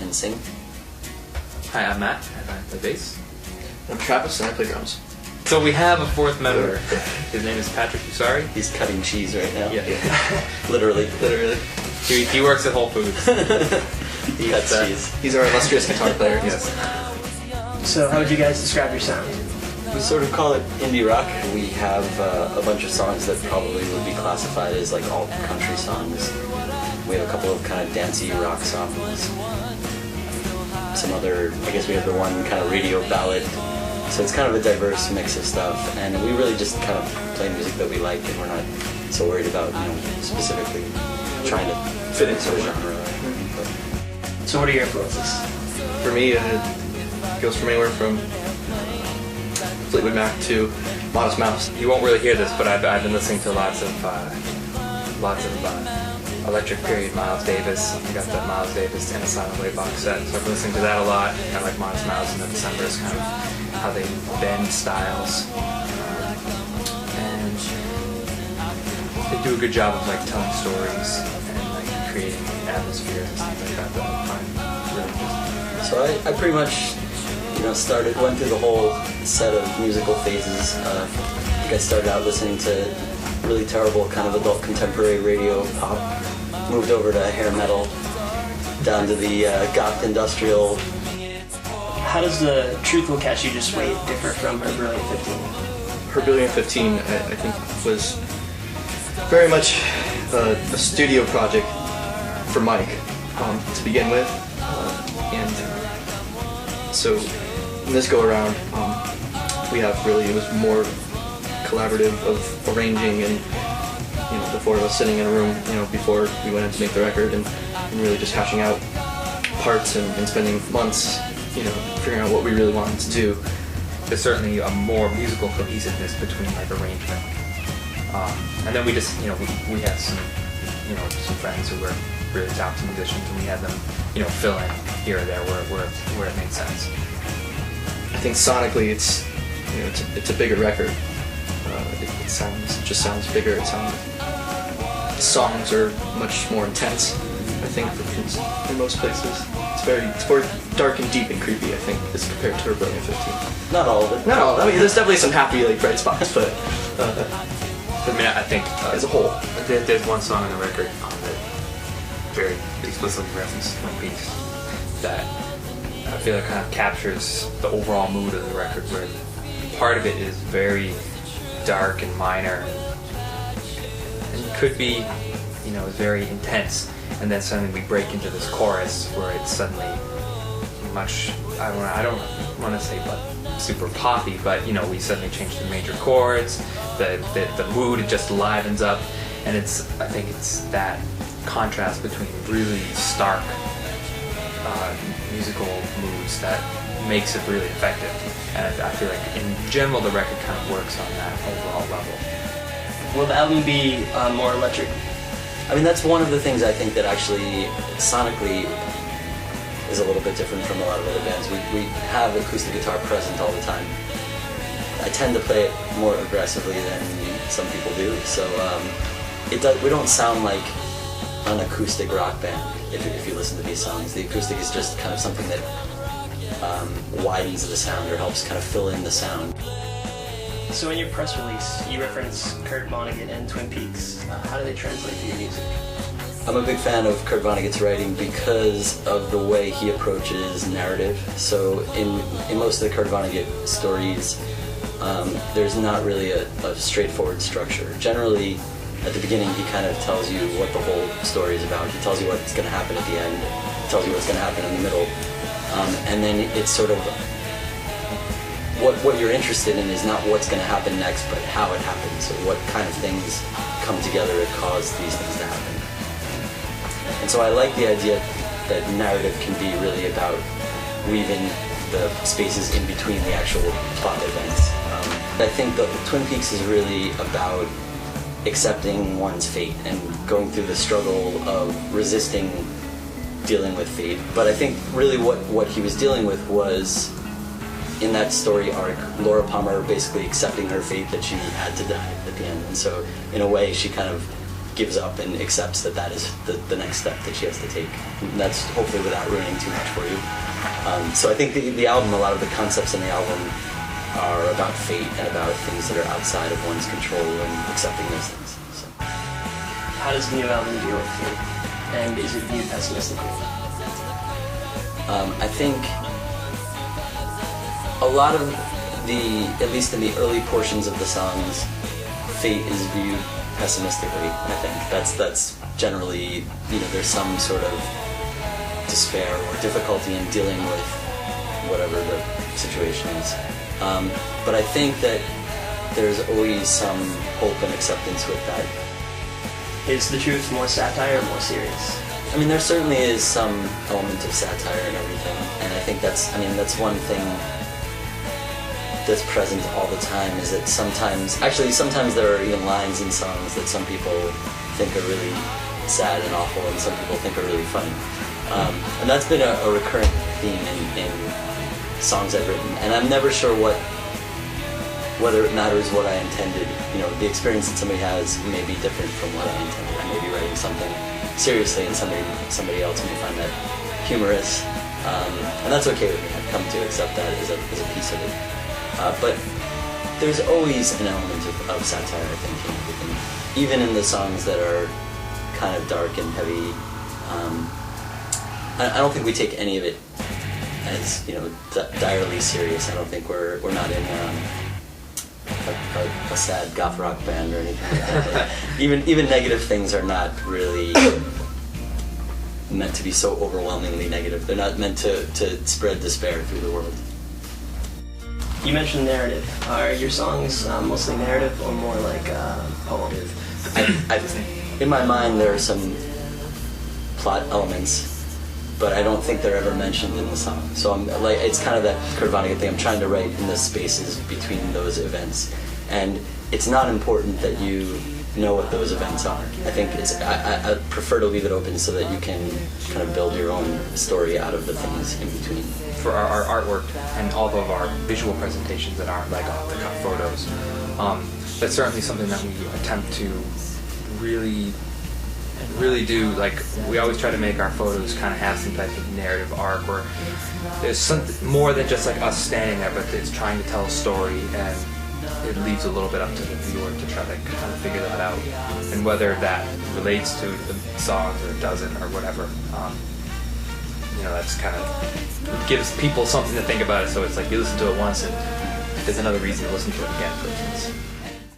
and sing. Hi, I'm Matt, and I play bass. I'm Travis, and I play drums. So we have a fourth member. His name is Patrick Usari. He's cutting cheese right now. Yeah. Literally. He works at Whole Foods. He cuts cheese. He's our illustrious guitar player. Yes. So how would you guys describe your sound? We sort of call it indie rock. We have a bunch of songs that probably would be classified as like alt country songs. We have a couple of kind of dancey rock songs. Some other, I guess we have the one kind of radio ballad. So it's kind of a diverse mix of stuff, and we really just kind of play music that we like, and we're not so worried about, specifically trying to Fit into a it. genre. So what are your influences? For me, it goes from anywhere from Fleetwood Mac to Modest Mouse. You won't really hear this, but I've been listening to lots of Electric Period, Miles Davis. I got the Miles Davis and a Silent Way box set, so I've been listening to that a lot. I like Modest Mouse and the Decembers, kind of how they bend styles. And they do a good job of like telling stories and like creating atmospheres and stuff like that that I find really interesting. So I pretty much, went through the whole set of musical phases. I think I started out listening to really terrible kind of adult contemporary radio pop, moved over to hair metal, down to the goth industrial. How does the Truth Will Catch You Just Wait differ from Her Brilliant 15? Her Brilliant 15, I think, was very much a studio project for Mike to begin with, and so in this go around, it was more collaborative of arranging and the four of us sitting in a room before we went in to make the record and really just hashing out parts and spending months figuring out what we really wanted to do. There's certainly a more musical cohesiveness between like arrangement, and then we just we had some some friends who were really talented musicians, and we had them fill in here or there where it made sense. I think sonically it's it's a bigger record. It sounds bigger. It sounds, the songs are much more intense, I think, in most places. It's more dark and deep and creepy, I think, as compared to Her Brilliant 15. Not all of it. Not all. I mean, there's definitely some happy, bright spots, but I think as a whole, there's one song on the record that very explicitly references Twin Peaks that I feel like kind of captures the overall mood of the record, where part of it is very dark and minor and could be very intense, and then suddenly we break into this chorus where it's suddenly much, I don't want to say super poppy, but we suddenly change the major chords, the mood, it just livens up, and I think it's that contrast between really stark musical moods that makes it really effective, and I feel like in general the record kind of works on that overall level. Will the album be more electric? I mean, that's one of the things I think that actually sonically is a little bit different from a lot of other bands. We have acoustic guitar present all the time. I tend to play it more aggressively than some people do, so we don't sound like an acoustic rock band if you listen to these songs. The acoustic is just kind of something that widens the sound or helps kind of fill in the sound. So in your press release, you reference Kurt Vonnegut and Twin Peaks. How do they translate to your music? I'm a big fan of Kurt Vonnegut's writing because of the way he approaches narrative. So in most of the Kurt Vonnegut stories, there's not really a straightforward structure. Generally, at the beginning, he kind of tells you what the whole story is about. He tells you what's going to happen at the end. He tells you what's going to happen in the middle. And then it's sort of what you're interested in is not what's going to happen next, but how it happens, or what kind of things come together to cause these things to happen. And so I like the idea that narrative can be really about weaving the spaces in between the actual plot events. I think that Twin Peaks is really about accepting one's fate and going through the struggle of resisting dealing with fate. But I think really what he was dealing with was, in that story arc, Laura Palmer basically accepting her fate that she had to die at the end. And so in a way she kind of gives up and accepts that that is the next step that she has to take. And that's hopefully without ruining too much for you. So I think the album, a lot of the concepts in the album are about fate and about things that are outside of one's control and accepting those things. So. How does the new album deal with fate? And is it viewed pessimistically? I think a lot of at least in the early portions of the songs, fate is viewed pessimistically. I think that's generally, there's some sort of despair or difficulty in dealing with whatever the situation is. But I think that there's always some hope and acceptance with that. Is The Truth more satire or more serious? I mean, there certainly is some element of satire and everything, and I think that's one thing that's present all the time, is that sometimes there are even lines in songs that some people think are really sad and awful and some people think are really funny. And that's been a recurrent theme in songs I've written, and I'm never sure whether it matters what I intended. The experience that somebody has may be different from what I intended. I may be writing something seriously and somebody else may find that humorous, and that's okay with me. I've come to accept that as a piece of it. But there's always an element of satire, I think, in everything. Even in the songs that are kind of dark and heavy. I don't think we take any of it as direly serious. I don't think we're not in a sad goth rock band or anything like that. Even negative things are not really meant to be so overwhelmingly negative. They're not meant to spread despair through the world. You mentioned narrative. Are your songs mostly narrative or more like poem? In my mind, there are some plot elements, but I don't think they're ever mentioned in the song. So it's kind of that Kurt Vonnegut thing. I'm trying to write in the spaces between those events, and it's not important that you know what those events are. I think I prefer to leave it open so that you can kind of build your own story out of the things in between. For our artwork and all of our visual presentations that aren't like off-the-cuff photos, that's certainly something that we attempt to really do. Like, we always try to make our photos kind of have some type of narrative arc where there's something more than just like us standing there, but it's trying to tell a story, and it leaves a little bit up to the viewer to try to kind of figure that out, and whether that relates to the songs or it doesn't or whatever. That's kind of gives people something to think about it. So it's like you listen to it once and there's another reason to listen to it again, for instance.